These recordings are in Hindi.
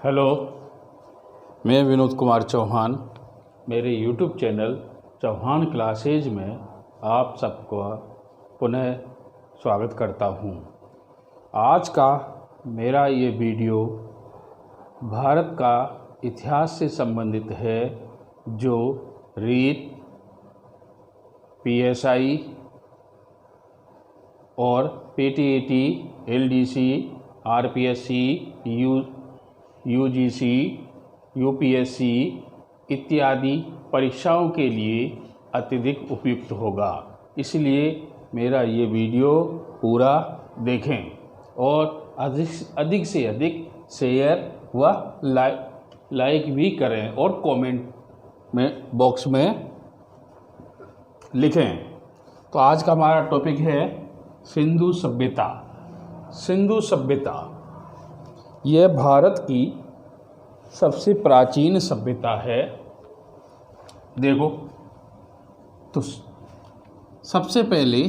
हेलो, मैं विनोद कुमार चौहान। मेरे यूट्यूब चैनल चौहान क्लासेज में आप सबको पुनः स्वागत करता हूँ। आज का मेरा ये वीडियो भारत का इतिहास से संबंधित है, जो रीट, पीएसआई और PTET, LDC, RPSC, UGC, UPSC इत्यादि परीक्षाओं के लिए अत्यधिक उपयुक्त होगा। इसलिए मेरा ये वीडियो पूरा देखें और अधिक से अधिक शेयर व लाइक भी करें और कमेंट में बॉक्स में लिखें। तो आज का हमारा टॉपिक है सिंधु सभ्यता। सिंधु सभ्यता यह भारत की सबसे प्राचीन सभ्यता है। देखो, तो सबसे पहले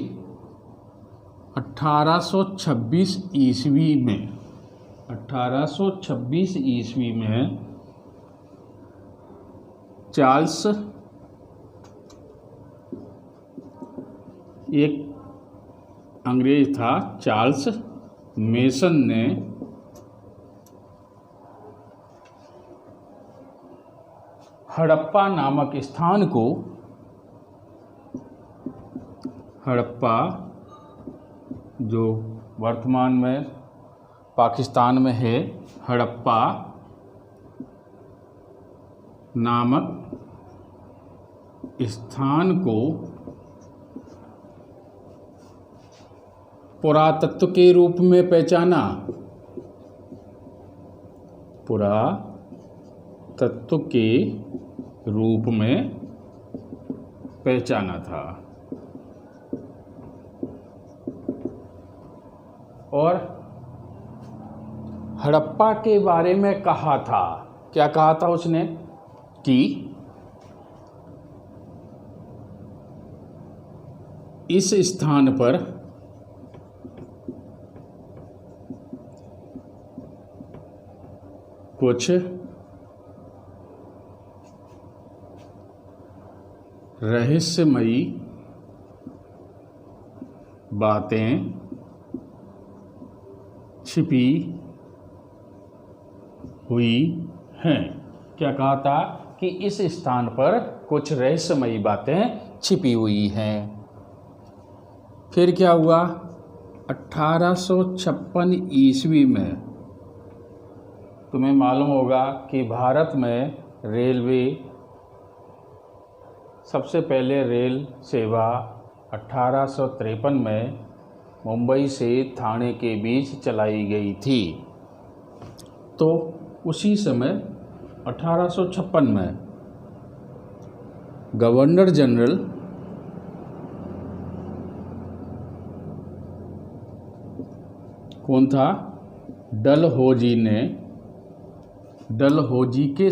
1826 ईस्वी में चार्ल्स, एक अंग्रेज था, चार्ल्स मेसन ने हड़प्पा नामक स्थान को, हड़प्पा जो वर्तमान में पाकिस्तान में है, हड़प्पा नामक स्थान को पुरातत्व के रूप में पहचाना। पुरातत्व के रूप में पहचाना था और हड़प्पा के बारे में कहा था। क्या कहा था उसने कि इस स्थान पर कुछ रहस्यमयी बातें छिपी हुई हैं। क्या कहा था कि इस स्थान पर कुछ रहस्यमयी बातें छिपी हुई हैं। फिर क्या हुआ? 1856 ईस्वी में, तुम्हें मालूम होगा कि भारत में रेलवे, सबसे पहले रेल सेवा 1853 में मुंबई से ठाणे के बीच चलाई गई थी। तो उसी समय 1856 में गवर्नर जनरल कौन था? डलहौजी के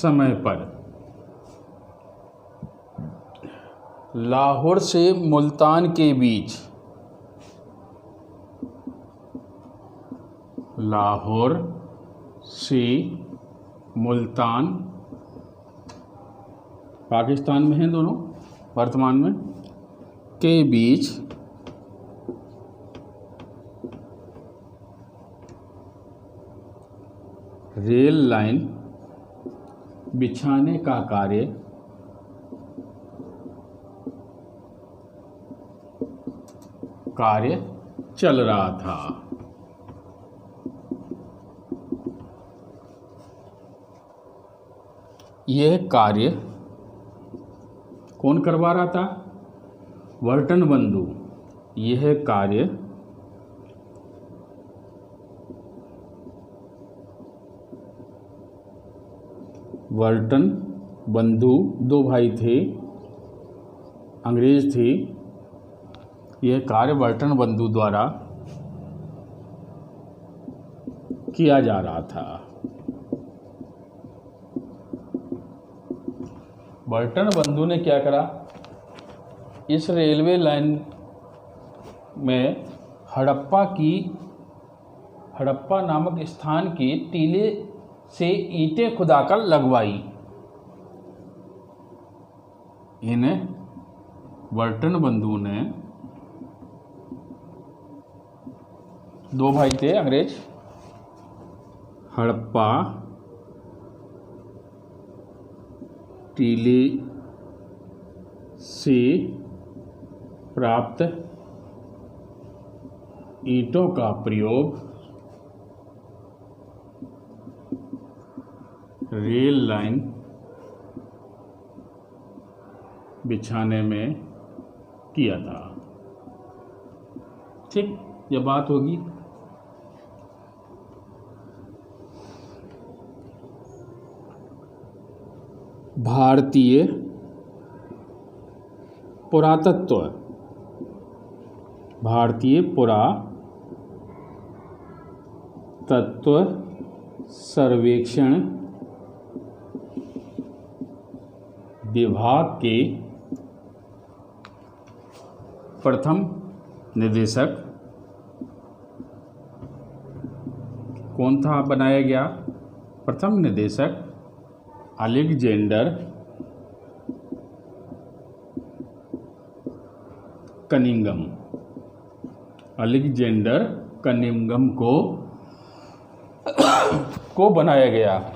समय पर लाहौर से मुल्तान के बीच, लाहौर से मुल्तान, पाकिस्तान में हैं दोनों वर्तमान में, के बीच रेल लाइन बिछाने का कार्य चल रहा था। यह कार्य कौन करवा रहा था? वर्टन बंधु। यह कार्य वर्टन बंधु, दो भाई थे, अंग्रेज थे। यह कार्य वर्टन बंधु द्वारा किया जा रहा था। बर्टन बंधु ने क्या करा? इस रेलवे लाइन में हड़प्पा नामक स्थान के टीले से ईंटें खुदाकर लगवाई। इन्हें बर्टन बंधु ने, दो भाई थे अंग्रेज, हड़प्पा टीले से प्राप्त ईंटों का प्रयोग रेल लाइन बिछाने में किया था। ठीक, यह बात होगी। भारतीय पुरातत्व सर्वेक्षण विभाग के प्रथम निदेशक कौन था बनाया गया? प्रथम निदेशक अलेक्जेंडर कनिंघम को बनाया गया।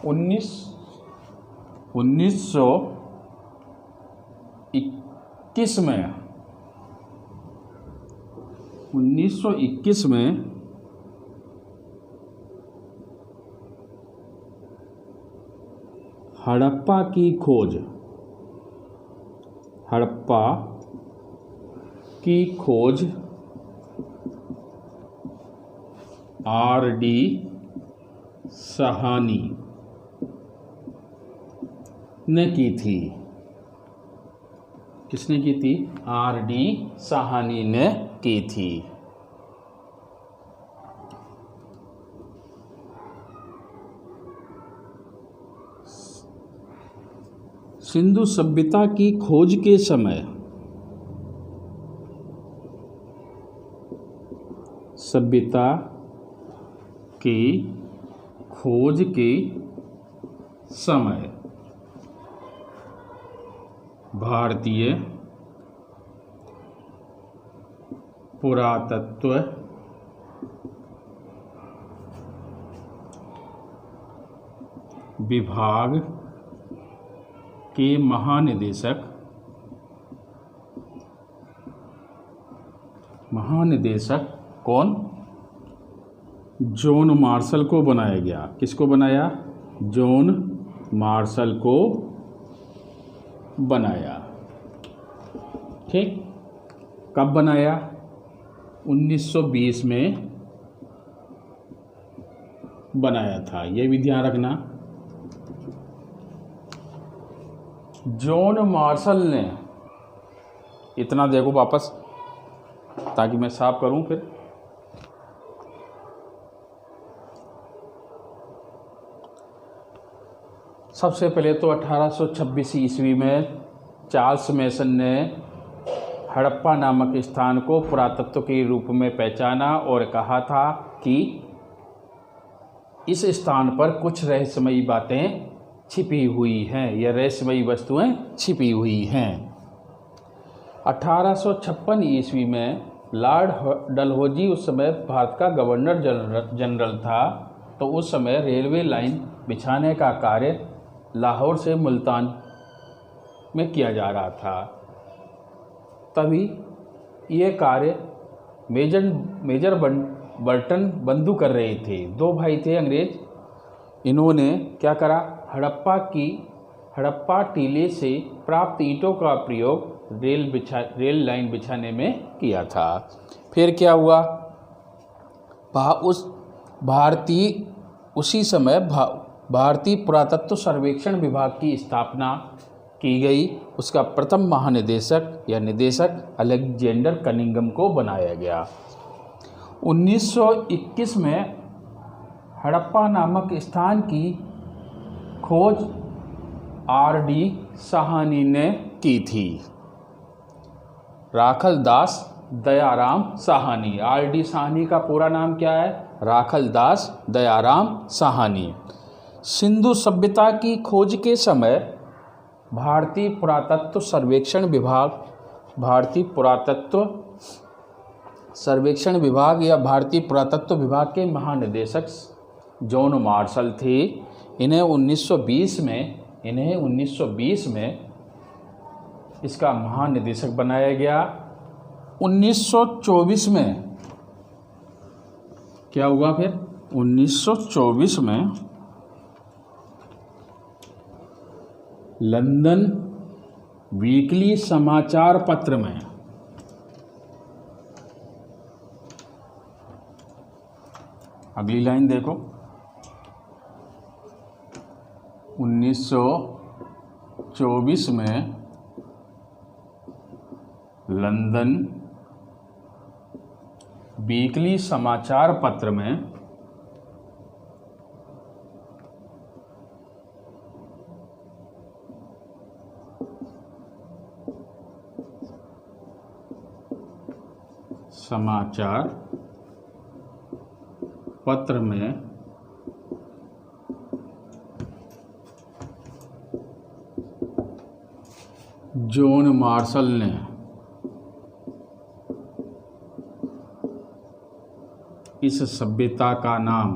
1921 में हड़प्पा की खोज R.D. साहनी ने की थी। किसने की थी? R.D. साहनी ने की थी। सिंधु सभ्यता की खोज के समय भारतीय पुरातत्व विभाग के महानिदेशक कौन? जॉन मार्शल को बनाया गया। किसको बनाया? जॉन मार्शल को बनाया। ठीक, कब बनाया? 1920 में बनाया था। यह भी ध्यान रखना। जॉन मार्शल ने, इतना देखो वापस ताकि मैं साफ करूं फिर। सबसे पहले तो 1826 ईस्वी में चार्ल्स मेसन ने हड़प्पा नामक स्थान को पुरातत्व के रूप में पहचाना और कहा था कि इस स्थान पर कुछ रहस्यमयी बातें छिपी हुई हैं या रहस्यमयी वस्तुएं छिपी हुई हैं। 1856 ईस्वी में लॉर्ड डलहौजी उस समय भारत का गवर्नर जनरल था, तो उस समय रेलवे लाइन बिछाने का कार्य लाहौर से मुल्तान में किया जा रहा था। तभी ये कार्य मेजर बर्टन बंधु कर रहे थे। दो भाई थे अंग्रेज। इन्होंने क्या करा? हड़प्पा टीले से प्राप्त ईंटों का प्रयोग रेल लाइन बिछाने में किया था। फिर क्या हुआ? उसी समय भारतीय पुरातत्व सर्वेक्षण विभाग की स्थापना की गई। उसका प्रथम महानिदेशक या निदेशक अलेक्जेंडर कनिंघम को बनाया गया। 1921 में हड़प्पा नामक स्थान की खोज R.D. साहनी ने की थी? राखलदास दयाराम साहनी। आर.डी. साहनी का पूरा नाम क्या है? राखलदास दयाराम साहनी। सिंधु सभ्यता की खोज के समय भारतीय पुरातत्व सर्वेक्षण विभाग या भारतीय पुरातत्व विभाग के महानिदेशक जॉन मार्शल थे। इन्हें 1920 में इसका महानिदेशक बनाया गया। 1924 में क्या हुआ फिर? 1924 में लंदन वीकली समाचार पत्र में अगली लाइन देखो, 1924 में लंदन वीकली समाचार पत्र में जॉन मार्शल ने इस सभ्यता का नाम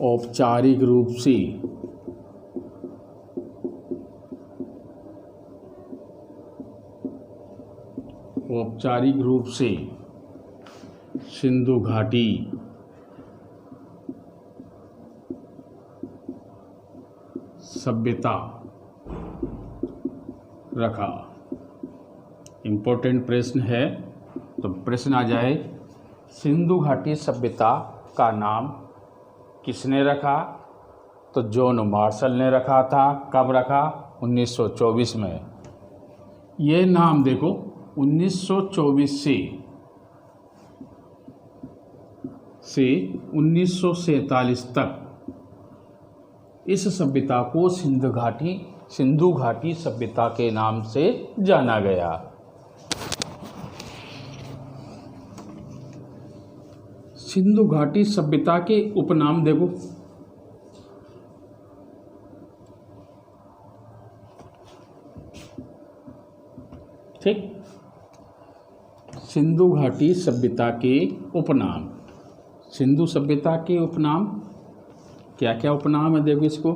औपचारिक रूप से सिंधु घाटी सभ्यता रखा। इम्पोर्टेंट प्रश्न है, तो प्रश्न आ जाए, सिंधु घाटी सभ्यता का नाम किसने रखा? तो जॉन मार्शल ने रखा था। कब रखा? 1924 में। ये नाम देखो, 1924 से 1947 तक इस सभ्यता को सिंधु घाटी सभ्यता के नाम से जाना गया। सिंधु घाटी सभ्यता के उपनाम देखो, ठीक। सिंधु घाटी सभ्यता के उपनाम, सिंधु सभ्यता के उपनाम क्या क्या उपनाम है? देखो इसको,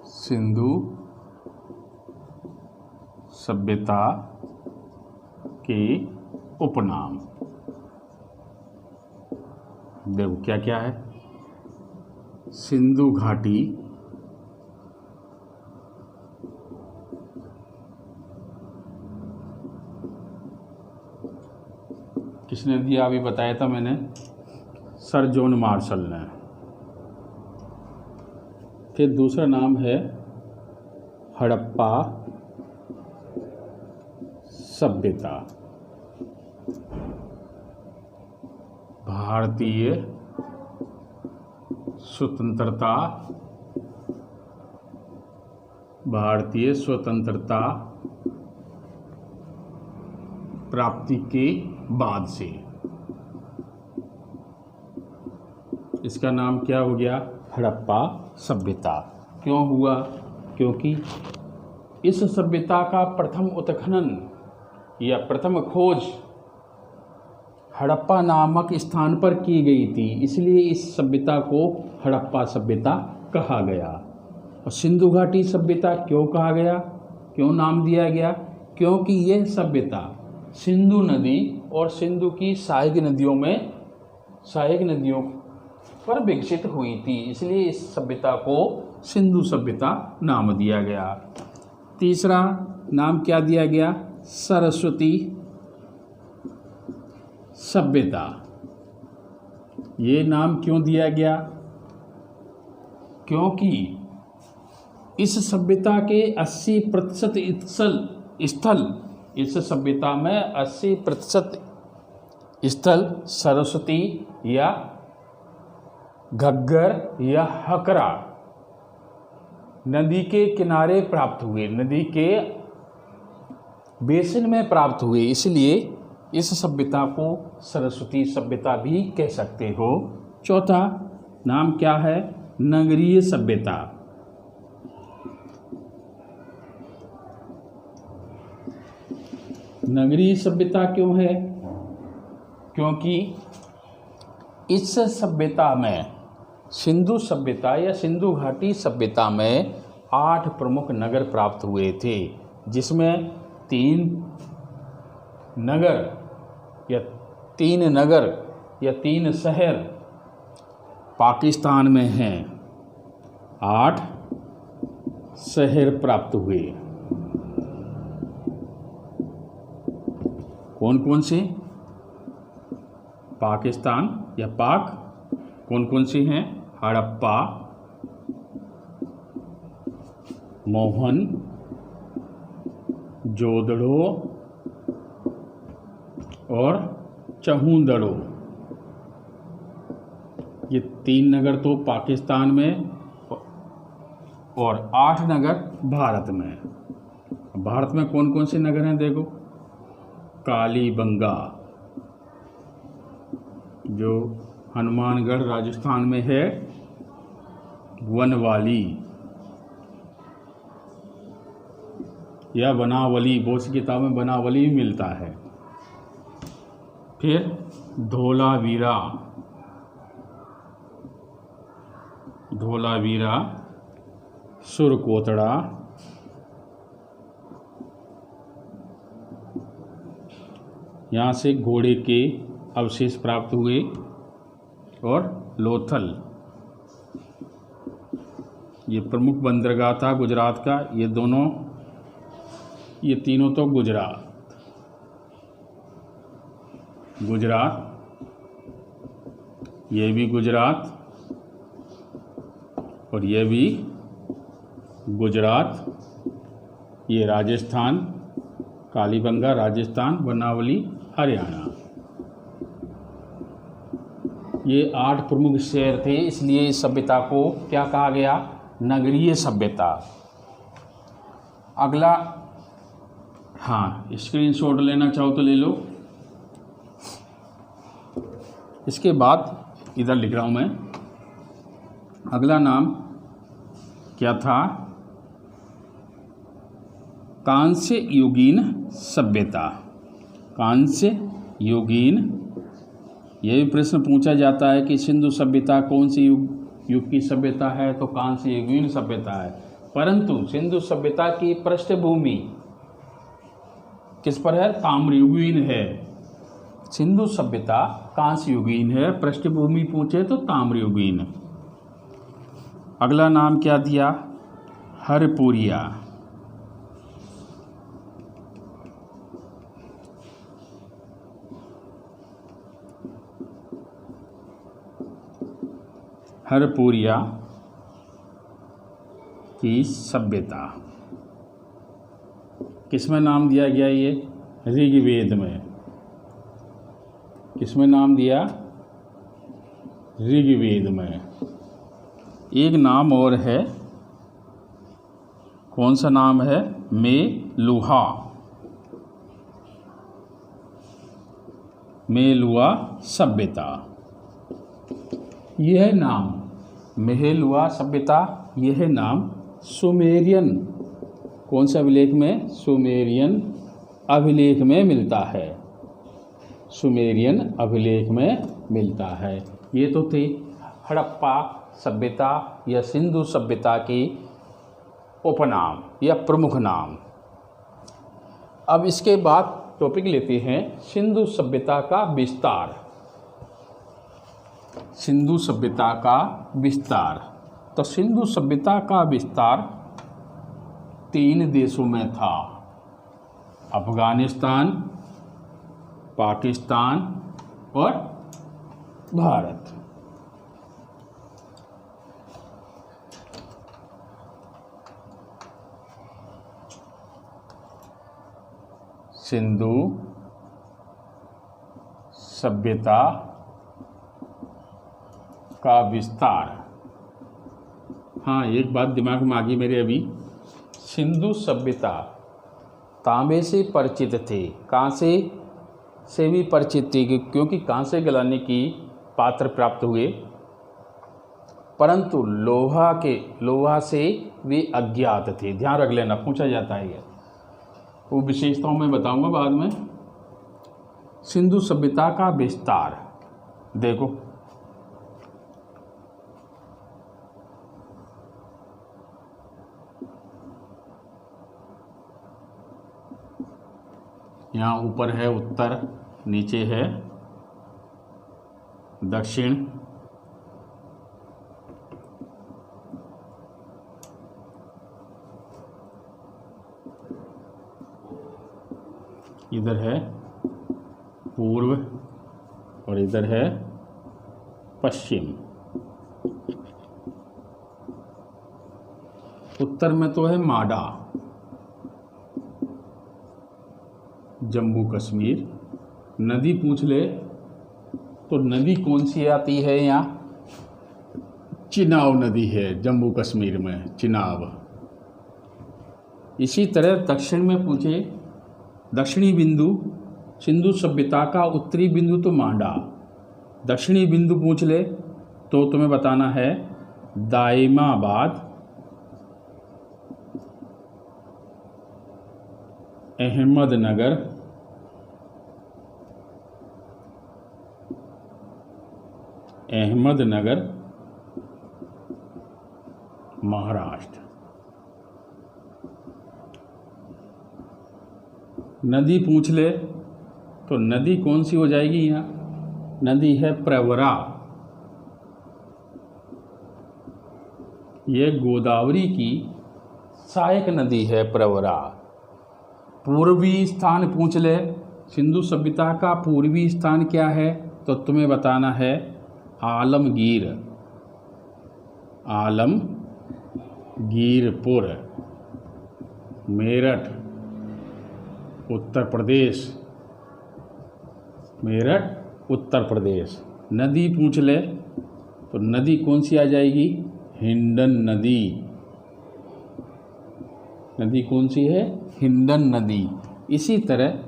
सिंधु सभ्यता के उपनाम देखो क्या क्या है। सिंधु घाटी, किसने दिया? अभी बताया था मैंने, सर जॉन मार्शल ने। फिर दूसरा नाम है हड़प्पा सभ्यता। भारतीय स्वतंत्रता प्राप्ति के बाद से इसका नाम क्या हो गया? हड़प्पा सभ्यता। क्यों हुआ? क्योंकि इस सभ्यता का प्रथम उत्खनन या प्रथम खोज हड़प्पा नामक स्थान पर की गई थी, इसलिए इस सभ्यता को हड़प्पा सभ्यता कहा गया। और सिंधु घाटी सभ्यता क्यों कहा गया, क्यों नाम दिया गया? क्योंकि यह सभ्यता सिंधु नदी और सिंधु की सहायक नदियों पर विकसित हुई थी, इसलिए इस सभ्यता को सिंधु सभ्यता नाम दिया गया। तीसरा नाम क्या दिया गया? सरस्वती सभ्यता। ये नाम क्यों दिया गया? क्योंकि इस सभ्यता के 80% स्थल इस सभ्यता में 80% स्थल सरस्वती या घग्गर या हकरा नदी के किनारे प्राप्त हुए, नदी के बेसिन में प्राप्त हुए, इसलिए इस सभ्यता को सरस्वती सभ्यता भी कह सकते हो। चौथा नाम क्या है? नगरीय सभ्यता। नगरीय सभ्यता क्यों है? क्योंकि इस सभ्यता में सिंधु सभ्यता या सिंधु घाटी सभ्यता में 8 प्रमुख नगर प्राप्त हुए थे, जिसमें 3 नगर या 3 शहर पाकिस्तान में हैं। 8 शहर प्राप्त हुए। कौन कौन से? पाकिस्तान या पाक कौन कौन से हैं? हड़प्पा, मोहन जोदड़ो और चहूंदड़ो। ये 3 नगर तो पाकिस्तान में और 8 नगर भारत में। भारत में कौन कौन से नगर हैं? देखो, कालीबंगा जो हनुमानगढ़ राजस्थान में है, वनवाली या बनावली, बहुत सी किताब में बनावली भी मिलता है। फिर धोलावीरा, सुरकोतड़ा, यहाँ से घोड़े के अवशेष प्राप्त हुए, और लोथल, ये प्रमुख बंदरगाह था गुजरात का। ये तीनों तो गुजरात, ये भी गुजरात और ये भी गुजरात, ये राजस्थान, कालीबंगा राजस्थान, बनावली हरियाणा। ये 8 प्रमुख शहर थे, इसलिए इस सभ्यता को क्या कहा गया? नगरीय सभ्यता। अगला, हाँ, स्क्रीनशॉट लेना चाहो तो ले लो। इसके बाद इधर लिख रहा हूँ मैं, अगला नाम क्या था? कांस्य युगीन सभ्यता। कांस्य युगीन, यह भी प्रश्न पूछा जाता है कि सिंधु सभ्यता कौन सी युग की सभ्यता है, तो कांस्य युगीन सभ्यता है। परंतु सिंधु सभ्यता की पृष्ठभूमि किस पर है? ताम्रयुगीन है। सिंधु सभ्यता कांस्य युगीन है, पृष्ठभूमि पूछे तो ताम्रयुगीन। अगला नाम क्या दिया? हरपुरिया। हरपुरिया की सभ्यता किसमें नाम दिया गया? ये ऋग्वेद में। किसमें नाम दिया? ऋग्वेद में। एक नाम और है, कौन सा नाम है? मेलुआ सभ्यता। यह नाम मेहलुआ सभ्यता, यह नाम सुमेरियन, कौन से अभिलेख में? सुमेरियन अभिलेख में मिलता है। सुमेरियन अभिलेख में मिलता है। ये तो थी हड़प्पा सभ्यता या सिंधु सभ्यता की उपनाम या प्रमुख नाम। अब इसके बाद टॉपिक लेते हैं सिंधु सभ्यता का विस्तार। सिंधु सभ्यता का विस्तार। तो सिंधु सभ्यता का विस्तार 3 देशों में था, अफगानिस्तान, पाकिस्तान और भारत। सिंधु सभ्यता का विस्तार। हाँ, एक बात दिमाग में आ गई मेरे अभी। सिंधु सभ्यता तांबे से परिचित थे, कांसे से भी परिचित थे क्योंकि कांसे गलाने की पात्र प्राप्त हुए, परंतु लोहा से वे अज्ञात थे। ध्यान रख लेना, पूछा जाता है ये। वो विशेषताओं में बताऊंगा बाद में। सिंधु सभ्यता का विस्तार देखो, यहाँ ऊपर है उत्तर, नीचे है दक्षिण, इधर है पूर्व और इधर है पश्चिम। उत्तर में तो है माडा, जम्मू कश्मीर। नदी पूछ ले तो नदी कौन सी आती है यहाँ? चिनाब नदी है जम्मू कश्मीर में, चिनाब। इसी तरह दक्षिण में पूछे, दक्षिणी बिंदु सिंधु सभ्यता का उत्तरी बिंदु तो मांडा। दक्षिणी बिंदु पूछ ले तो तुम्हें बताना है दाइमाबाद, अहमदनगर, महाराष्ट्र। नदी पूछ ले तो नदी कौन सी हो जाएगी यहाँ? नदी है प्रवरा। ये गोदावरी की सहायक नदी है प्रवरा। पूर्वी स्थान पूछ ले, सिंधु सभ्यता का पूर्वी स्थान क्या है? तो तुम्हें बताना है आलमगीर, आलमगीरपुर, मेरठ उत्तर प्रदेश, मेरठ उत्तर प्रदेश। नदी पूछ ले तो नदी कौन सी आ जाएगी? हिंडन नदी। नदी कौन सी है? हिंडन नदी। इसी तरह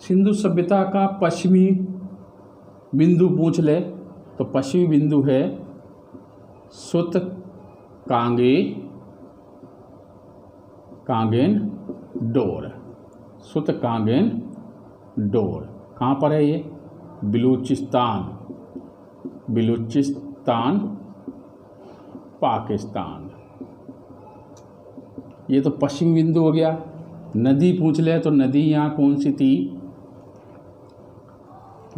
सिंधु सभ्यता का पश्चिमी बिंदु पूछ ले तो पश्चिमी बिंदु है सुत कांगेन डोर। सुत कांगेन डोर कहाँ पर है ये? बलूचिस्तान पाकिस्तान। ये तो पश्चिमी बिंदु हो गया। नदी पूछ ले तो नदी यहाँ कौन सी थी?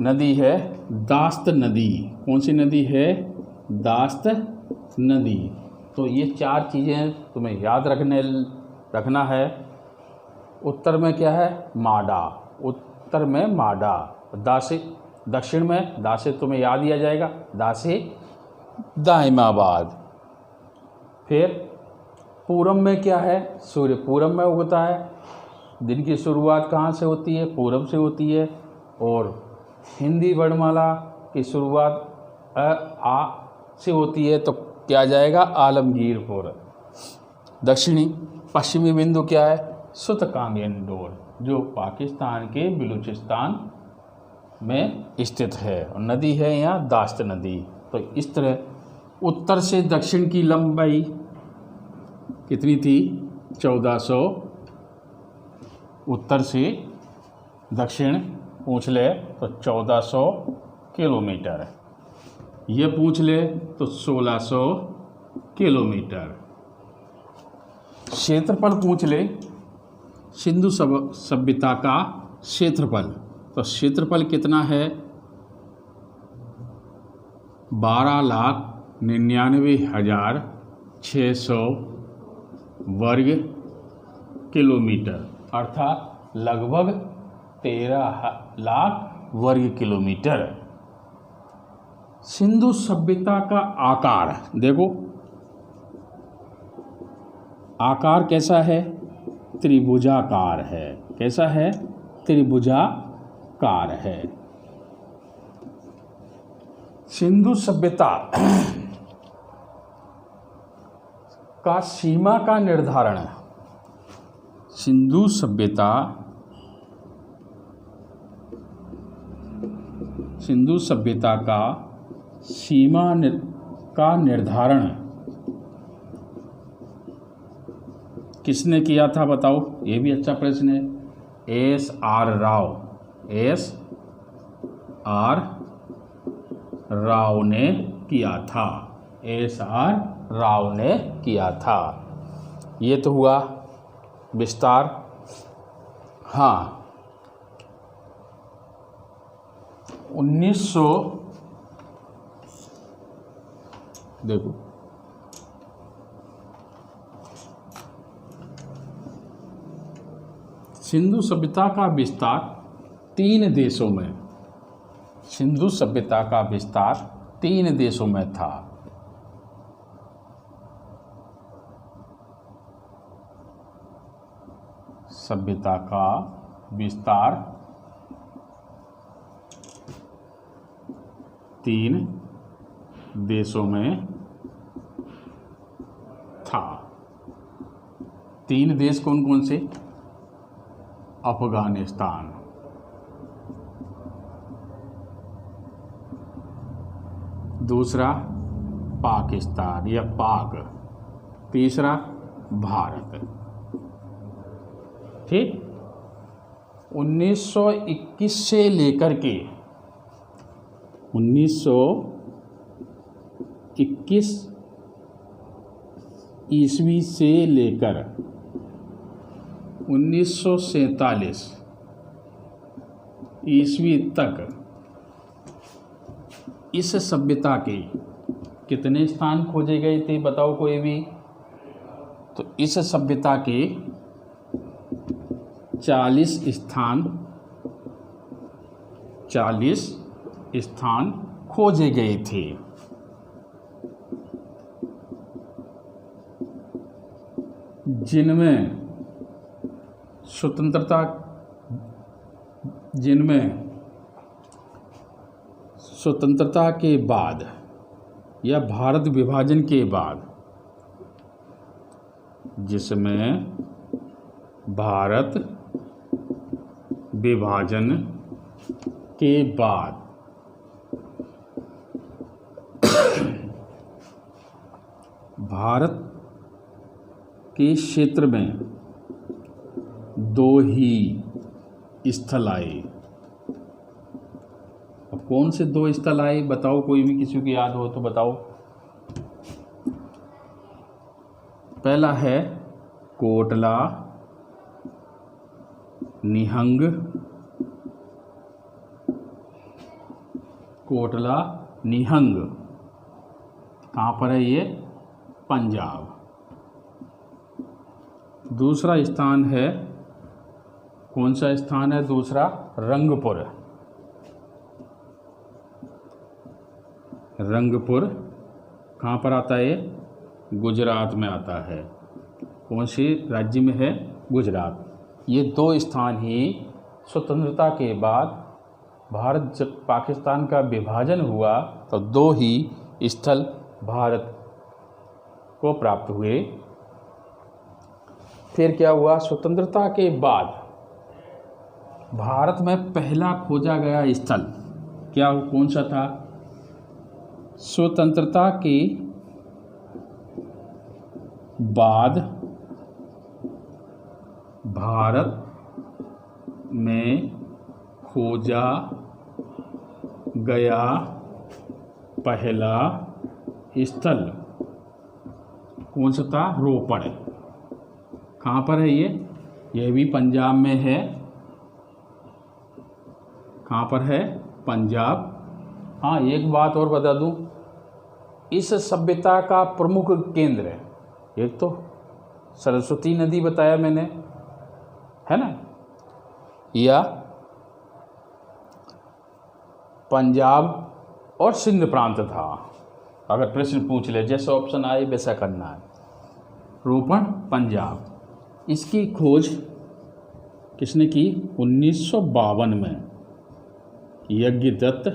नदी है दास्त नदी। कौन सी नदी है? दास्त नदी। तो ये चार चीज़ें तुम्हें याद रखना है। उत्तर में क्या है? माडा। उत्तर में माडा। दा से दक्षिण में, दा से तुम्हें याद दिया जाएगा, दा से दाइमाबाद। फिर पूरब में क्या है? सूर्य पूरब में उगता है। दिन की शुरुआत कहाँ से होती है? पूरब से होती है। और हिंदी वर्णमाला की शुरुआत आ से होती है, तो क्या आ जाएगा? आलमगीरपुर। दक्षिणी पश्चिमी बिंदु क्या है? सुत कांगेन डोर, जो पाकिस्तान के बलूचिस्तान में स्थित है। और नदी है यहाँ दास्त नदी। तो इस तरह उत्तर से दक्षिण की लंबाई कितनी थी? 1400। उत्तर से दक्षिण पूछ ले तो 1400 किलोमीटर। ये पूछ ले तो 1600 किलोमीटर। क्षेत्रफल पूछ ले, सिंधु सभ्यता का क्षेत्रफल, तो क्षेत्रफल कितना है? 12,99,600 वर्ग किलोमीटर, अर्थात लगभग 13 लाख वर्ग किलोमीटर। सिंधु सभ्यता का आकार देखो, आकार कैसा है? त्रिभुजाकार है। कैसा है? त्रिभुजाकार है। सिंधु सभ्यता का सीमा का निर्धारण, सिंधु सभ्यता का सीमा का निर्धारण किसने किया था बताओ? ये भी अच्छा प्रश्न है। S.R. राव, S.R. राव ने किया था। S.R. राव ने किया था। ये तो हुआ विस्तार। हाँ, 1900 देखो, सिंधु सभ्यता का विस्तार 3 देशों में, सिंधु सभ्यता का विस्तार 3 देशों में था। सभ्यता का विस्तार 3 देशों में था। 3 देश कौन कौन से? अफगानिस्तान, दूसरा पाकिस्तान या पाक, तीसरा भारत। ठीक, 1921 से लेकर के 1921 ईस्वी से लेकर 1947 ईस्वी तक इस सभ्यता के कितने स्थान खोजे गए थे बताओ कोई भी? तो इस सभ्यता के 40 स्थान खोजे गए थे। जिनमें स्वतंत्रता के बाद या भारत विभाजन के बाद, जिसमें भारत विभाजन के बाद भारत के क्षेत्र में 2 ही स्थल आए। अब कौन से 2 स्थल आए बताओ? कोई भी किसी को याद हो तो बताओ। पहला है कोटला निहंग, कोटला निहंग कहाँ पर है ये? पंजाब। दूसरा स्थान है, कौन सा स्थान है दूसरा? रंगपुर। रंगपुर कहाँ पर आता है? गुजरात में आता है। कौन से राज्य में है? गुजरात। ये 2 स्थान ही स्वतंत्रता के बाद भारत जब पाकिस्तान का विभाजन हुआ तो 2 ही स्थल भारत को प्राप्त हुए। फिर क्या हुआ? स्वतंत्रता के बाद भारत में पहला खोजा गया स्थल क्या, कौन सा था? स्वतंत्रता के बाद भारत में खोजा गया पहला स्थल कौन सा था? रोपड़। कहाँ पर है ये? यह भी पंजाब में है। कहाँ पर है? पंजाब। हाँ, एक बात और बता दूँ, इस सभ्यता का प्रमुख केंद्र है, एक तो सरस्वती नदी बताया मैंने, है ना, या पंजाब और सिंध प्रांत था। अगर प्रश्न पूछ ले जैसे ऑप्शन आए वैसा करना है। रोपड़ पंजाब, इसकी खोज किसने की? 1952 में यज्ञदत्त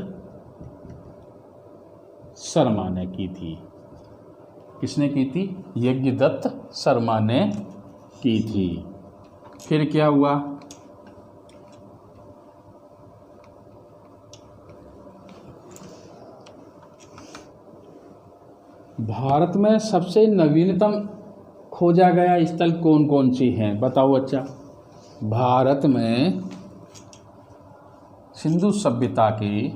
शर्मा ने की थी। किसने की थी? यज्ञदत्त शर्मा ने की थी। फिर क्या हुआ? भारत में सबसे नवीनतम खोजा गया स्थल कौन कौन सी हैं? बताओ अच्छा। भारत में सिंधु सभ्यता की,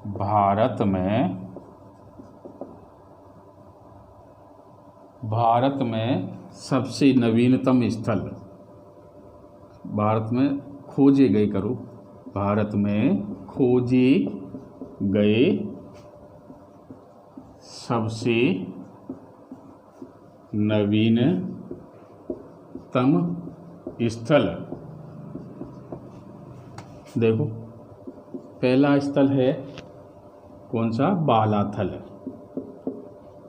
भारत में सबसे नवीनतम स्थल, भारत में खोजे गए, करो, भारत में खोजे गए सबसे नवीनतम स्थल। देखो, पहला स्थल है कौन सा? बालाथल।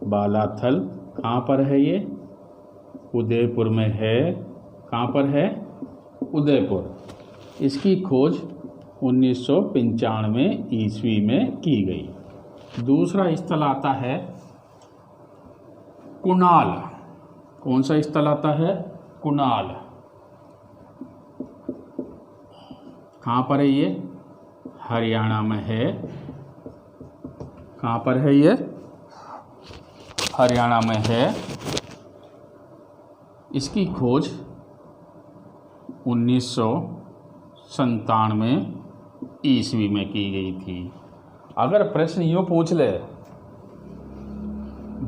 बालाथल कहाँ पर है? ये उदयपुर में है। कहाँ पर है? उदयपुर। इसकी खोज 1995 ईस्वी में की गई। दूसरा स्थल आता है कुणाल। कौन सा स्थल आता है? कुणाल। कहाँ पर है ये? हरियाणा में है। कहाँ पर है ये? हरियाणा में है। इसकी खोज 1997 ईस्वी में की गई थी। अगर प्रश्न यूँ पूछ ले,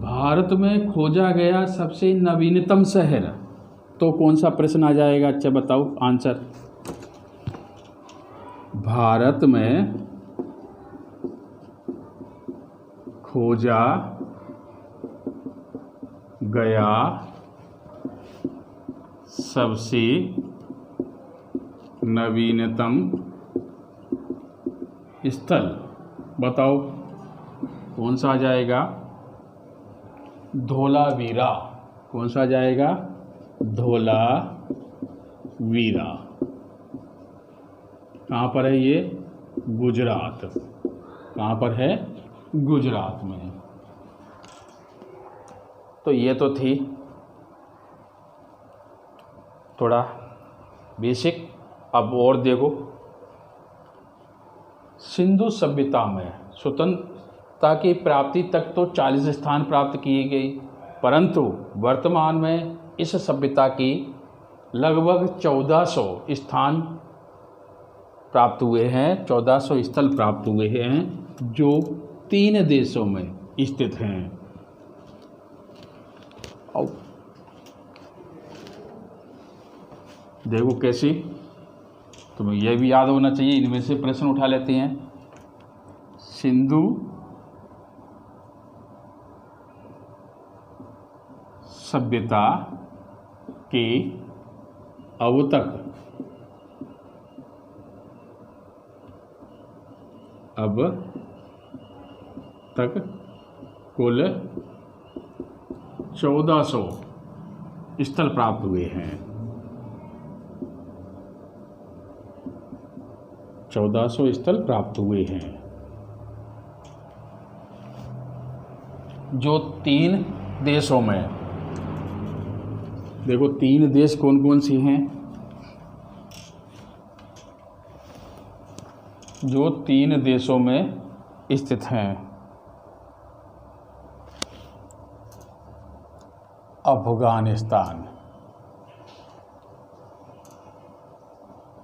भारत में खोजा गया सबसे नवीनतम शहर, तो कौन सा प्रश्न आ जाएगा? अच्छा बताओ आंसर। भारत में खोजा गया सबसे नवीनतम स्थल, बताओ कौन सा आ जाएगा? धोलावीरा। कौन सा आ जाएगा? धोलावीरा। कहाँ पर है ये? गुजरात। कहाँ पर है? गुजरात में। तो ये तो थी थोड़ा बेसिक। अब और देखो, सिंधु सभ्यता में स्वतंत्रता की प्राप्ति तक तो 40 स्थान प्राप्त किए गए, परंतु वर्तमान में इस सभ्यता की लगभग 1400 स्थान प्राप्त हुए हैं। 1400 स्थल प्राप्त हुए हैं जो 3 देशों में स्थित हैं। और देखो कैसी, तुम्हें यह भी याद होना चाहिए। इनमें से प्रश्न उठा लेते हैं। सिंधु सभ्यता के अब तक कुल 1400 स्थल प्राप्त हुए हैं। 1400 स्थल प्राप्त हुए हैं जो 3 देशों में। देखो 3 देश कौन कौन से हैं? जो 3 देशों में स्थित हैं। अफगानिस्तान,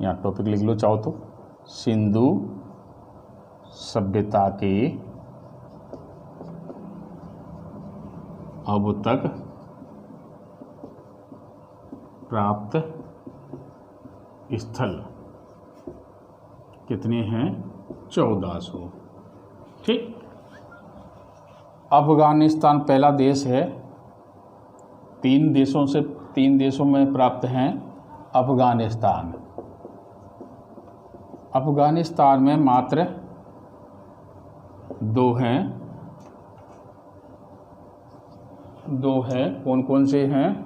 यहाँ टॉपिक लिख लो चाहो तो। सिंधु सभ्यता के अब तक प्राप्त स्थल कितने हैं? 1400। ठीक। अफगानिस्तान पहला देश है। 3 देशों में प्राप्त हैं। अफगानिस्तान में मात्र 2 हैं। 2 हैं। कौन कौन से हैं?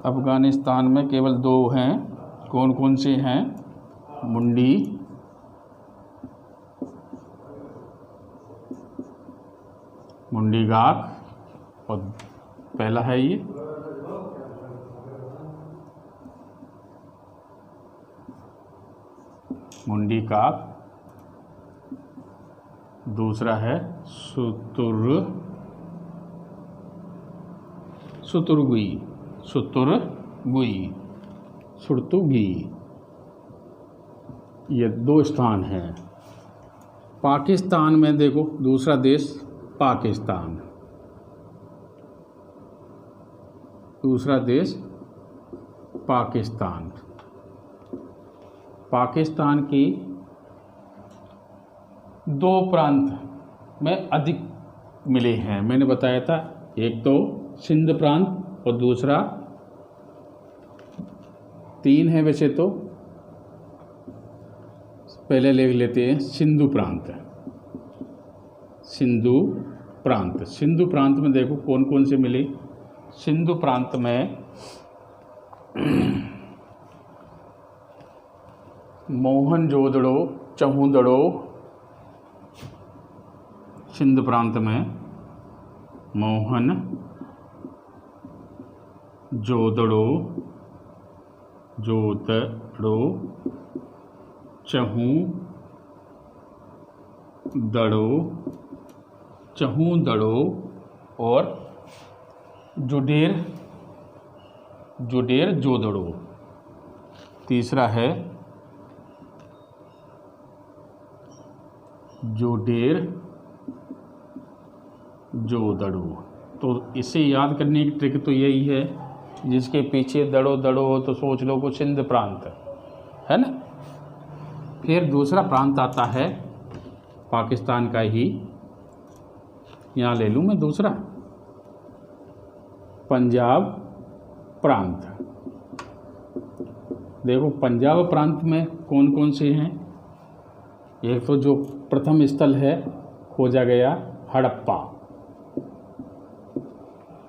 अफ़गानिस्तान में केवल 2 हैं। कौन कौन से हैं? मुंडी गाक और पहला है ये मुंडी काक, दूसरा है सुरतुगी। ये 2 स्थान हैं। पाकिस्तान में देखो दूसरा देश पाकिस्तान, दूसरा देश पाकिस्तान। पाकिस्तान की 2 प्रांत में अधिक मिले हैं। मैंने बताया था, एक तो सिंध प्रांत और दूसरा 3 है वैसे तो, पहले ले लेते हैं सिंधु प्रांत। सिंधु प्रांत में देखो कौन कौन से मिले। सिंधु प्रांत में मोहनजोदड़ो, चहुंदड़ो। सिंध प्रांत में मोहनजोदड़ो, चहुंदड़ो और जुडेर जोदड़ो। तीसरा है जुडेर जोदड़ो। तो इसे याद करने की ट्रिक तो यही है, जिसके पीछे दड़ो दड़ो हो तो सोच लो को सिंध प्रांत है ना। फिर दूसरा प्रांत आता है पाकिस्तान का ही, यहाँ ले लूँ मैं दूसरा, पंजाब प्रांत। देखो पंजाब प्रांत में कौन कौन से हैं। एक तो जो प्रथम स्थल है खोजा गया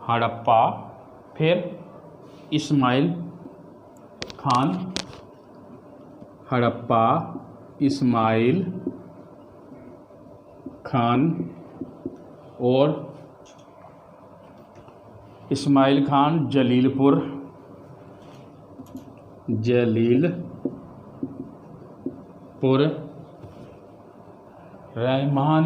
हड़प्पा, फिर इस्माइल खान, हड़प्पा, इस्माइल खान और इस्माइल खान जलीलपुर, रहमान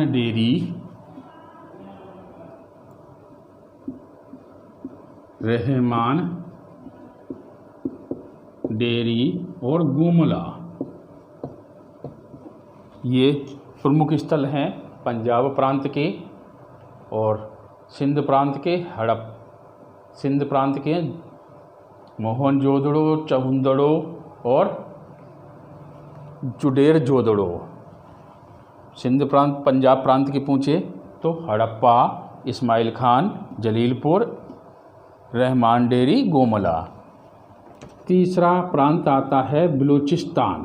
डेरी और गुमला। ये प्रमुख स्थल हैं पंजाब प्रांत के। और सिंध प्रांत के मोहनजोदड़ो, चहुंदड़ो और जुडेर जोदड़ो। सिंध प्रांत पंजाब प्रांत की पूछे तो हड़प्पा, इस्माइल खान, जलीलपुर, रहमान डेरी, गोमला। तीसरा प्रांत आता है बलूचिस्तान।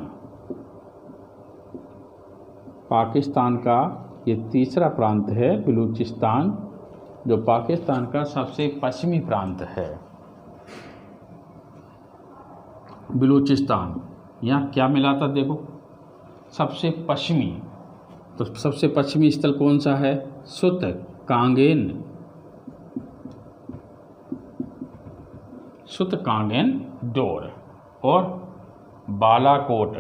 पाकिस्तान का ये तीसरा प्रांत है बलूचिस्तान, जो पाकिस्तान का सबसे पश्चिमी प्रांत है। बलूचिस्तान यहाँ क्या मिला था देखो, सबसे पश्चिमी। तो सबसे पश्चिमी स्थल कौन सा है? सुत कांगेन डोर और बालाकोट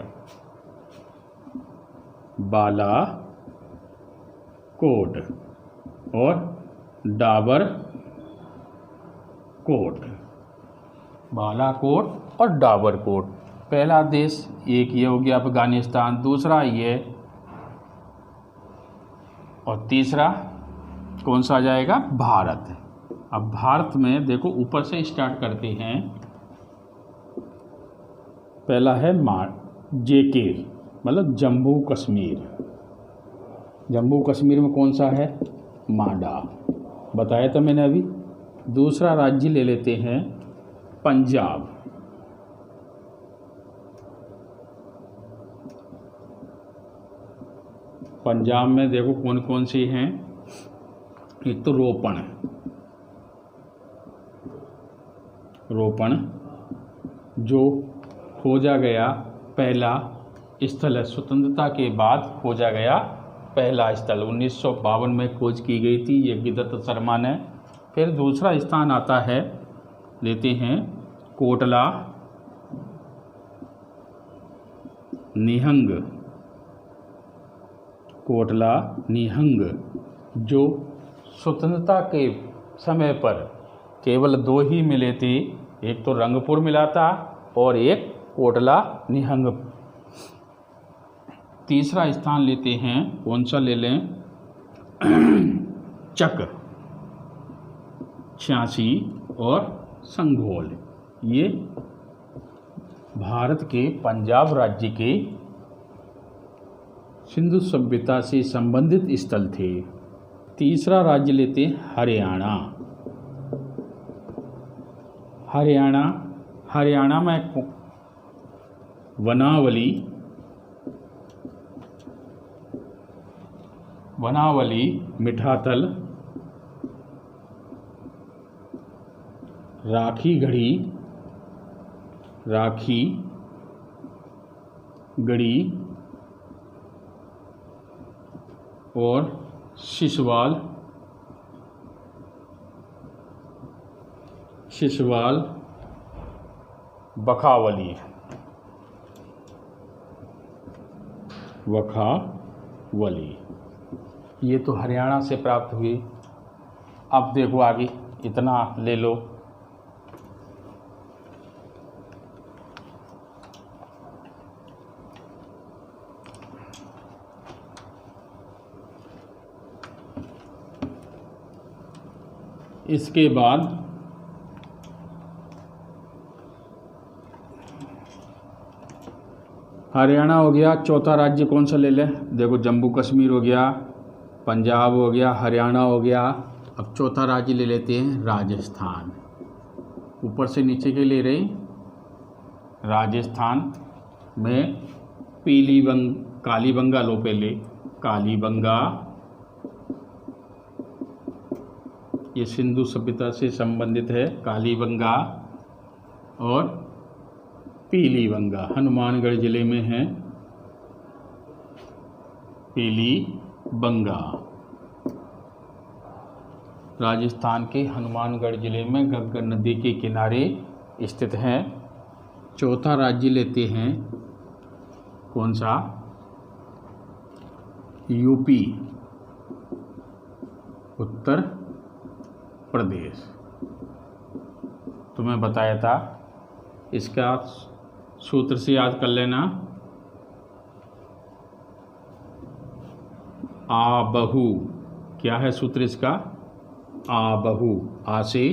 और डाबरकोट। पहला देश एक ये हो गया अफ़गानिस्तान, दूसरा ये, और तीसरा कौन सा आ जाएगा? भारत। अब भारत में देखो ऊपर से स्टार्ट करते हैं। पहला है JK मतलब जम्मू कश्मीर में कौन सा है? मांडा, बताया था मैंने अभी। दूसरा राज्य ले लेते हैं पंजाब। पंजाब में देखो कौन कौन से हैं। एक तो रोपण, रोपण जो खोजा गया पहला स्थल है, स्वतंत्रता के खोजा गया पहला स्थल 1952 में खोज की गई थी, ये गिरदत्त शर्मा ने। फिर दूसरा स्थान आता है, लेते हैं कोटला निहंग। कोटला निहंग जो स्वतंत्रता के समय पर केवल 2 ही मिले थे, एक तो रंगपुर मिला था और एक कोटला निहंग। तीसरा स्थान लेते हैं, कौन सा ले लें, चक 86 और संघोल, ये भारत के पंजाब राज्य के सिंधु सभ्यता से संबंधित स्थल थे। तीसरा राज्य लेते हैं हरियाणा। हरियाणा में वनावली, मिठातल, राखी गढ़ी और सिसवाल बखावली, ये तो हरियाणा से प्राप्त हुई। अब देखो आगे, इतना ले लो। इसके बाद हरियाणा हो गया। चौथा राज्य कौन सा ले लें, देखो जम्मू कश्मीर हो गया, पंजाब हो गया, हरियाणा हो गया। अब चौथा राज्य ले लेते हैं राजस्थान। ऊपर से नीचे के ले रहे, राजस्थान में कालीबंगा लो पहले, कालीबंगा ये सिंधु सभ्यता से संबंधित है, कालीबंगा और पीलीबंगा हनुमानगढ़ जिले में है। पीलीबंगा राजस्थान के हनुमानगढ़ जिले में गंगा नदी के किनारे स्थित हैं। चौथा राज्य लेते हैं, कौन सा, यूपी, उत्तर प्रदेश। तुम्हें बताया था, इसका सूत्र से याद कर लेना, आबहू। क्या है सूत्र इसका, आबहू। आ से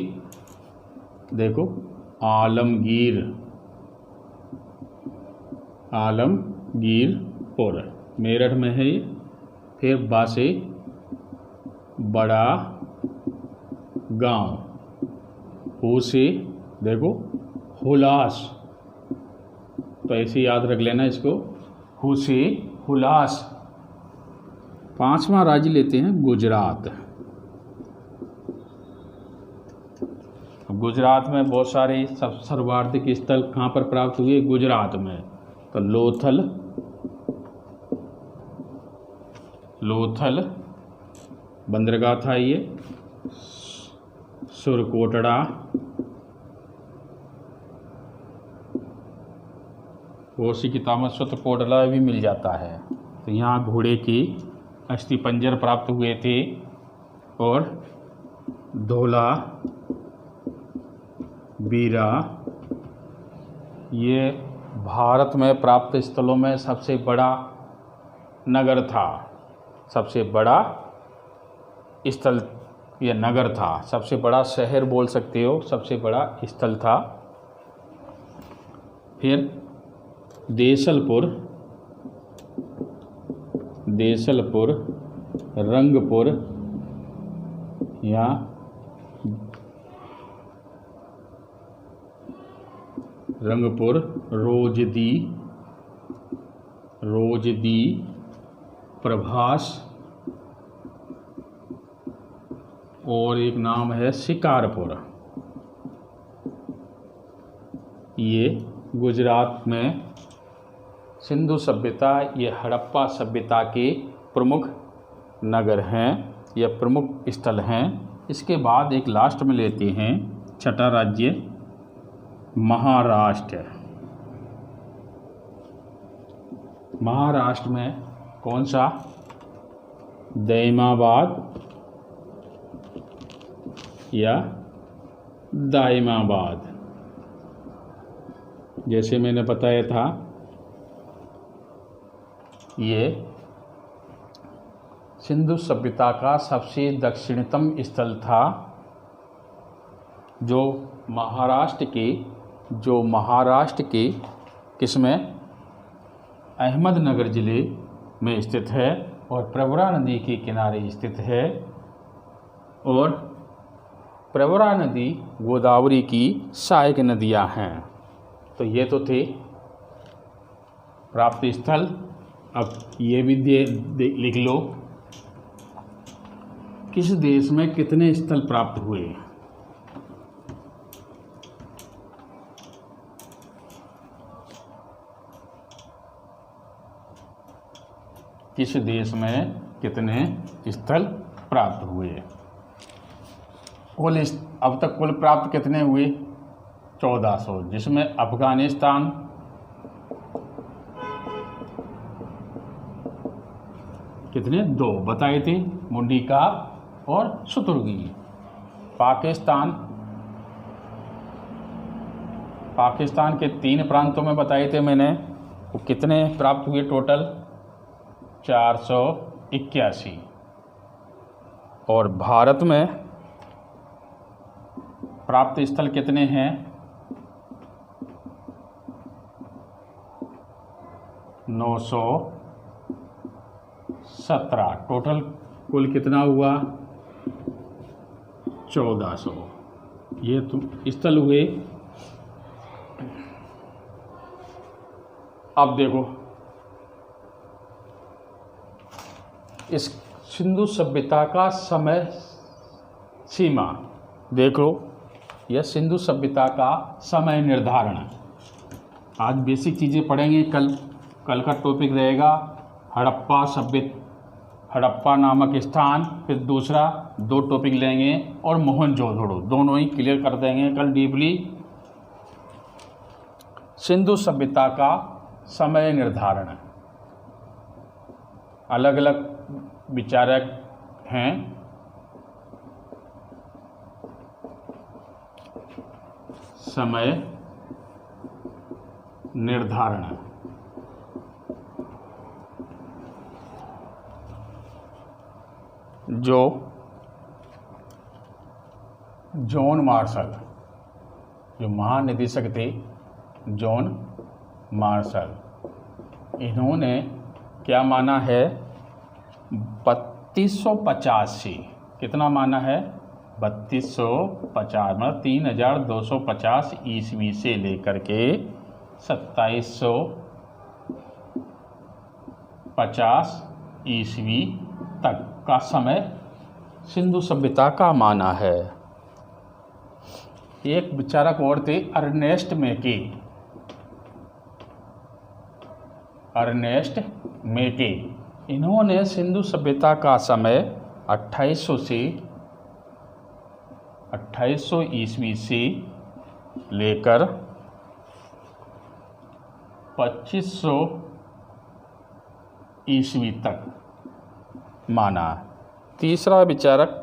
देखो आलमगीरपुर मेरठ में है ये। फिर बा से बड़ा गांव, हो से देखो हुलास, तो ऐसे याद रख लेना इसको, हो से हुलास। पांचवा राज्य लेते हैं गुजरात। गुजरात में बहुत सारे सर्वाधिक स्थल कहाँ पर प्राप्त हुए, गुजरात में। तो लोथल बंदरगाह था ये, सुरकोटड़ा, ओसी किताब में सुरकोटड़ा भी मिल जाता है। तो यहाँ घोड़े की अस्थि पंजर प्राप्त हुए थे। और धौला बीरा, ये भारत में प्राप्त स्थलों में सबसे बड़ा नगर था, सबसे बड़ा स्थल यह नगर था, सबसे बड़ा शहर बोल सकते हो, सबसे बड़ा स्थल था। फिर देसलपुर, रंगपुर या रंगपुर, रोजदी, प्रभास, और एक नाम है शिकारपुर। ये गुजरात में सिंधु सभ्यता, ये हड़प्पा सभ्यता के प्रमुख नगर हैं या प्रमुख स्थल हैं। इसके बाद एक लास्ट में लेते हैं छठा राज्य महाराष्ट्र। महाराष्ट्र में कौन सा? दैमाबाद या दाइमाबाद। जैसे मैंने बताया था, ये सिंधु सभ्यता का सबसे दक्षिणतम स्थल था, जो महाराष्ट्र के किसमें? अहमदनगर ज़िले में स्थित है और प्रवरा नदी के किनारे स्थित है। और प्रवरा नदी गोदावरी की सहायक नदियां हैं। तो ये तो थे प्राप्त स्थल। अब ये भी लिख लो, किस देश में कितने स्थल प्राप्त हुए? किस देश में कितने स्थल प्राप्त हुए? अब तक कुल प्राप्त कितने हुए? 1400, जिसमें अफगानिस्तान, कितने? 2 बताए थे, मुंडीकाप और शत्रुगी। पाकिस्तान के 3 प्रांतों में बताए थे मैंने। वो कितने प्राप्त हुए टोटल? 481। और भारत में प्राप्त स्थल कितने हैं? 917। टोटल कुल कितना हुआ? 1400। ये तो स्थल हुए। अब देखो, इस सिंधु सभ्यता का समय सीमा देख लो। यह सिंधु सभ्यता का समय निर्धारण। आज बेसिक चीज़ें पढ़ेंगे। कल का टॉपिक रहेगा हड़प्पा नामक स्थान। फिर दूसरा 2 टॉपिक लेंगे और मोहनजोदड़ो, दोनों ही क्लियर कर देंगे कल डीपली। सिंधु सभ्यता का समय निर्धारण, अलग अलग विचारक हैं। समय निर्धारण, जो जॉन मार्शल, जो महानिदेशक थे, जॉन मार्शल, इन्होंने क्या माना है? 3285। कितना माना है? 3250, मतलब 3250 ईस्वी से लेकर के 2750 ईस्वी तक का समय सिंधु सभ्यता का माना है। एक विचारक और थे, अर्नेस्ट मेके। इन्होंने सिंधु सभ्यता का समय 2800 ईस्वी से लेकर 2500 ईस्वी तक माना। तीसरा विचारक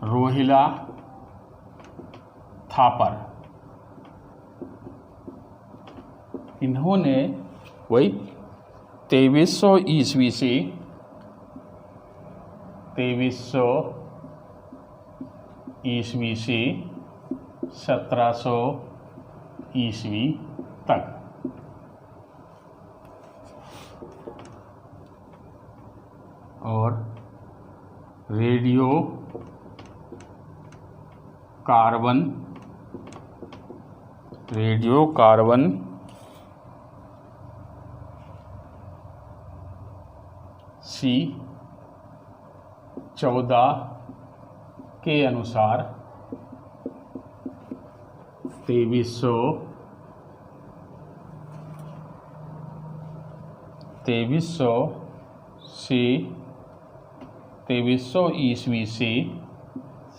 रोहिला थापर, इन्होंने वही 2300 ईस्वी से 1700 ईस्वी तक। और रेडियो कार्बन C14 के अनुसार तेईस सौ ईस्वी से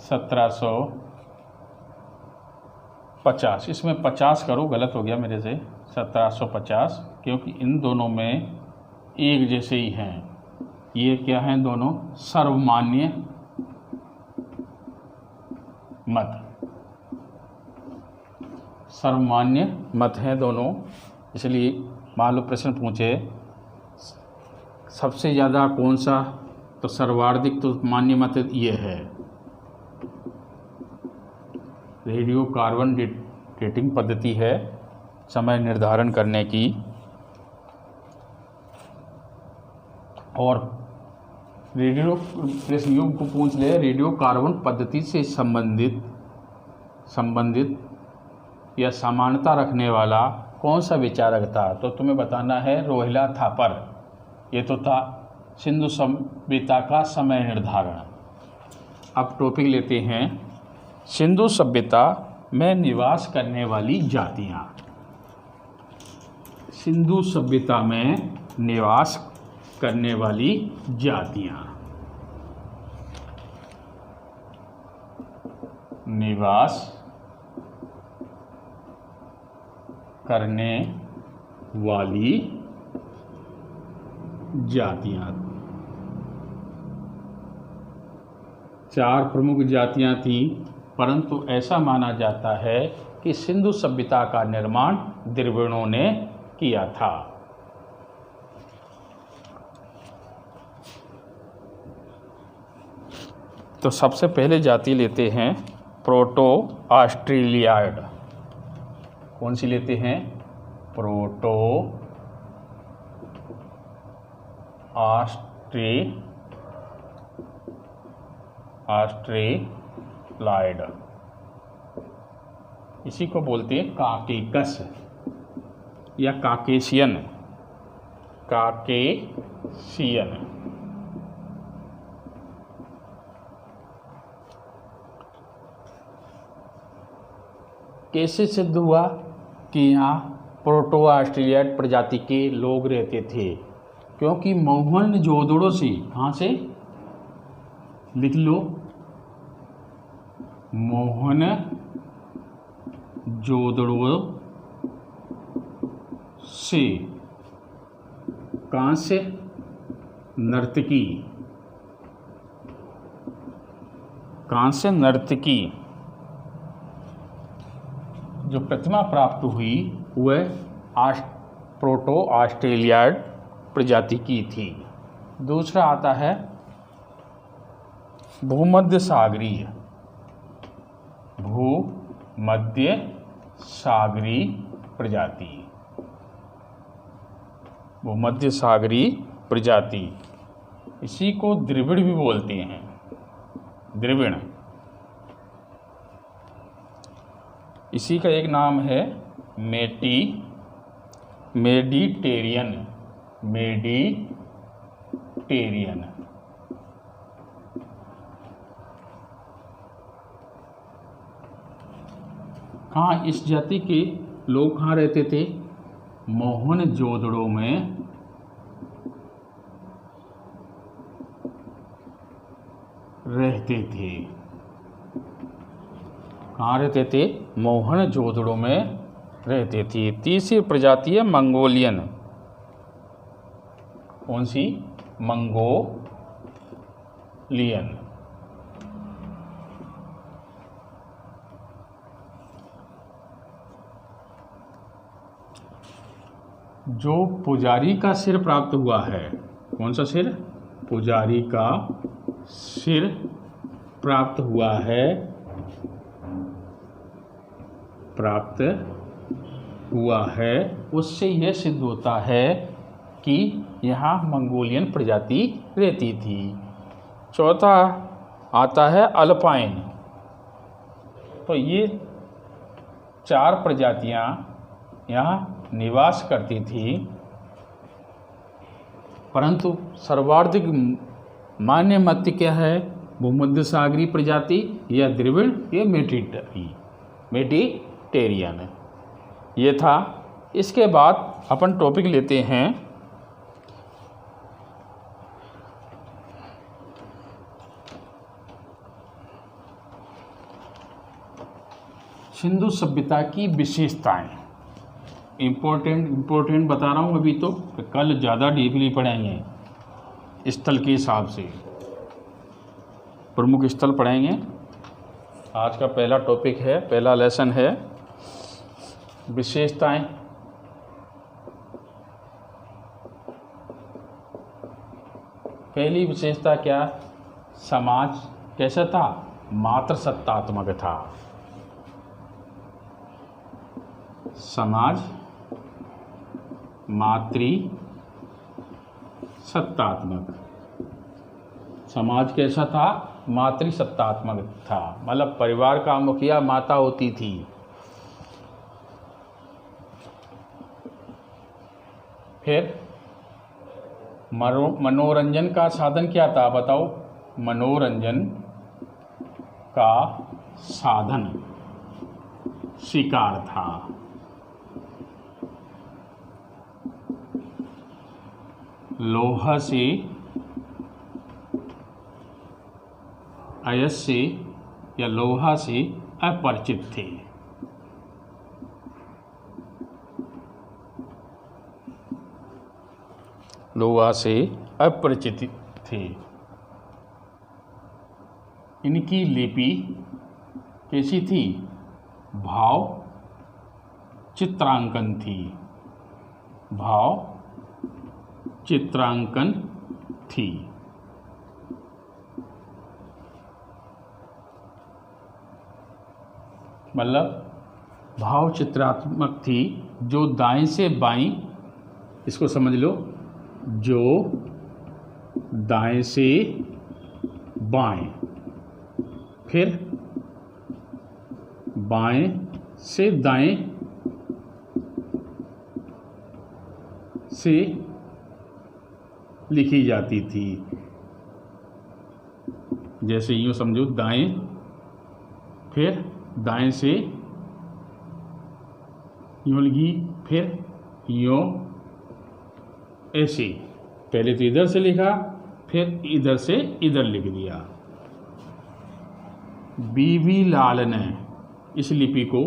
1750। इसमें 50 करो, गलत हो गया मेरे से, 1750, क्योंकि इन दोनों में एक जैसे ही हैं। ये क्या हैं दोनों? सर्वमान्य मत हैं दोनों। इसलिए मान लो प्रश्न पूछे सबसे ज़्यादा कौन सा, तो सर्वाधिक तो मान्य मत ये है। रेडियो कार्बन डेटिंग पद्धति है समय निर्धारण करने की, और रेडियो प्रश्नियों को पूछ ले रेडियो कार्बन पद्धति से संबंधित या समानता रखने वाला कौन सा विचारक था? तो तुम्हें बताना है रोहिला थापर। ये तो था सिंधु सभ्यता का समय निर्धारण। अब टॉपिक लेते हैं सिंधु सभ्यता में निवास करने वाली जातियाँ। सिंधु सभ्यता में निवास करने वाली जातियाँ। निवास करने वाली जातियाँ। 4 प्रमुख जातियाँ थीं, परंतु ऐसा माना जाता है कि सिंधु सभ्यता का निर्माण द्रविड़ों ने किया था। तो सबसे पहले जाति लेते हैं प्रोटो ऑस्ट्रेलियाड। कौन सी लेते हैं? Proto Australoid. इसी को बोलते हैं काकेकस या काकेशियन। कैसे सिद्ध हुआ कि यहाँ प्रोटो ऑस्ट्रेलियाड प्रजाति के लोग रहते थे? क्योंकि मोहनजोदड़ो से, कहाँ से लिख लो, मोहनजोदड़ो से, कहाँ से? नर्तकी, कहाँ से? नर्तकी जो प्रतिमा प्राप्त हुई वह प्रोटो ऑस्ट्रेलियाड प्रजाति की थी। दूसरा आता है भूमध्य सागरीय प्रजाति। भूमध्य सागरीय प्रजाति, इसी को द्रविड़ भी बोलते हैं। द्रविड़, इसी का एक नाम है मेडिटेरियन। कहाँ इस जाति के लोग कहाँ रहते थे? मोहनजोदड़ो में रहते थे। कहाँ रहते थे? मोहनजोदड़ो में रहते थे। तीसरी प्रजाति है मंगोलियन। कौन सी? मंगोलियन। जो पुजारी का सिर प्राप्त हुआ है। कौन सा सिर? पुजारी का सिर प्राप्त हुआ है, उससे यह सिद्ध होता है कि यहाँ मंगोलियन प्रजाति रहती थी। चौथा आता है अल्पाइन। तो ये 4 प्रजातियाँ यहाँ निवास करती थी, परंतु सर्वाधिक मान्य मत क्या है? भूमध्य सागरीय प्रजाति या द्रविड़ या टेरियन। ये था। इसके बाद अपन टॉपिक लेते हैं सिंधु सभ्यता की विशेषताएं। इम्पोर्टेंट बता रहा हूँ अभी तो, कल ज़्यादा डीपली पढ़ेंगे। स्थल के हिसाब से प्रमुख स्थल पढ़ेंगे। आज का पहला टॉपिक है, पहला लेसन है विशेषताएं। पहली विशेषता क्या? समाज कैसा था? मातृसत्तात्मक था। समाज मातृसत्तात्मक। समाज कैसा था? मातृसत्तात्मक था, मतलब परिवार का मुखिया माता होती थी। फिर मनोरंजन का साधन क्या था? बताओ। मनोरंजन का साधन शिकार था। लोहा से, अयस्क से या लोहा से अपरिचित थे। लोहा से अपरिचित थे। इनकी लिपि कैसी थी? भाव चित्रांकन थी। भाव चित्रांकन थी। मतलब भाव चित्रात्मक थी। जो दाएं से बाएं, इसको समझ लो, जो दाएं से बाएं, फिर बाएं से दाएं से लिखी जाती थी। जैसे यूँ समझो, दाएं, फिर दाएं से यूँ लिखी, फिर यूँ, ऐसे। पहले तो इधर से लिखा, फिर इधर से इधर लिख दिया। बीबी लाल ने इस लिपि को,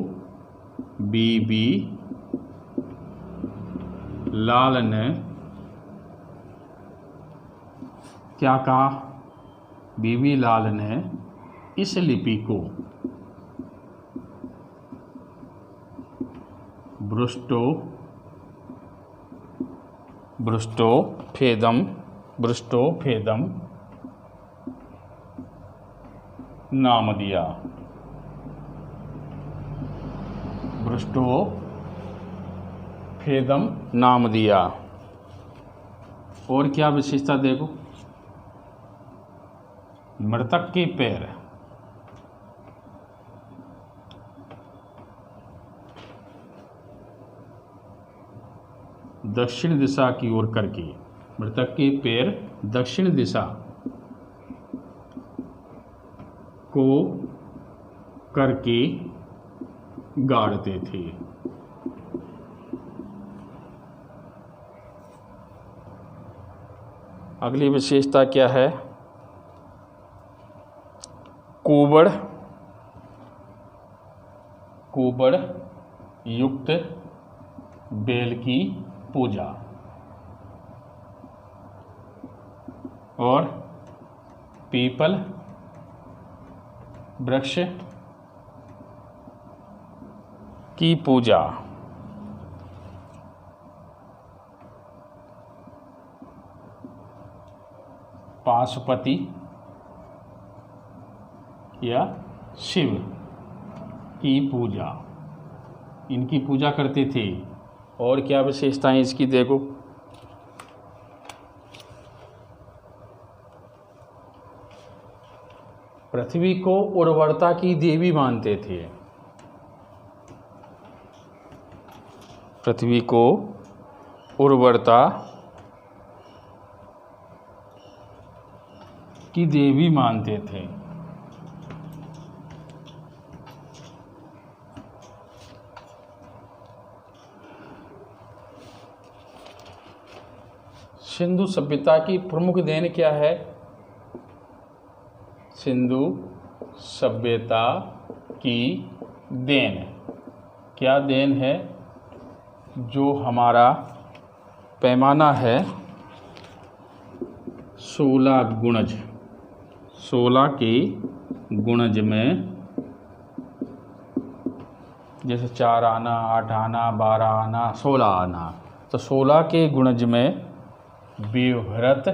बीबी लाल ने क्या कहा? बीबी लाल ने इस लिपि को ब्रुष्टोफेदम नाम दिया। ब्रुष्टोफेदम नाम दिया। और क्या विशेषता देखो? मृतक के पैर दक्षिण दिशा की ओर करके, मृतक के पैर दक्षिण दिशा को करके गाड़ते थे। अगली विशेषता क्या है? कुबड़ युक्त बेल की पूजा और पीपल वृक्ष की पूजा। पाशुपति या शिव की पूजा, इनकी पूजा करते थे। और क्या विशेषताएं इसकी देखो? पृथ्वी को उर्वरता की देवी मानते थे। पृथ्वी को उर्वरता की देवी मानते थे। सिंधु सभ्यता की प्रमुख देन क्या है? सिंधु सभ्यता की देन क्या देन है? जो हमारा पैमाना है 16 गुणज, 16 के गुणज में, जैसे 4 आना, 8 आना, 12 आना, 16 आना, तो 16 के गुणज में व्यवहृत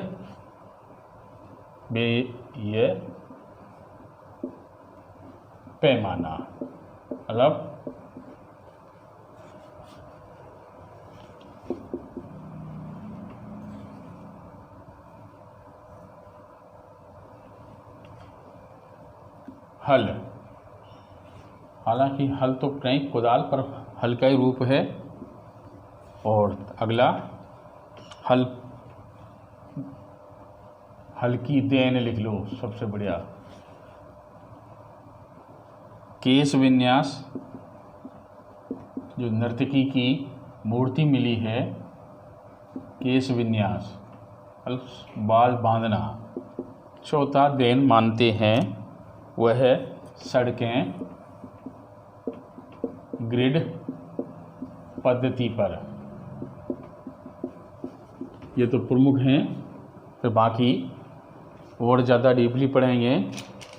ये पैमाना, मतलब हल, हालांकि हल तो नहीं, कुदाल पर हल का ही रूप है। और अगला हल की देन लिख लो, सबसे बढ़िया। केश विन्यास, जो नर्तकी की मूर्ति मिली है, केश विन्यास, बाल बांधना। चौथा देन मानते हैं वह है सड़कें ग्रिड पद्धति पर। ये तो प्रमुख हैं, फिर बाकी और ज़्यादा डीपली पढ़ेंगे,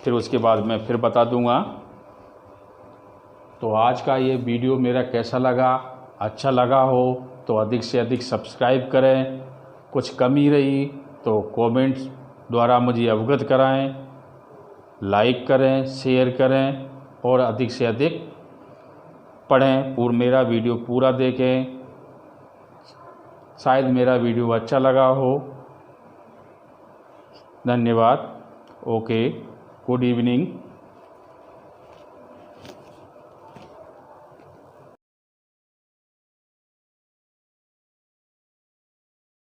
फिर उसके बाद मैं फिर बता दूंगा। तो आज का ये वीडियो मेरा कैसा लगा? अच्छा लगा हो तो अधिक से अधिक सब्सक्राइब करें, कुछ कमी रही तो कमेंट्स द्वारा मुझे अवगत कराएं, लाइक करें, शेयर करें और अधिक से अधिक पढ़ें और मेरा वीडियो पूरा देखें। शायद मेरा वीडियो अच्छा लगा हो। धन्यवाद। Okay, good evening.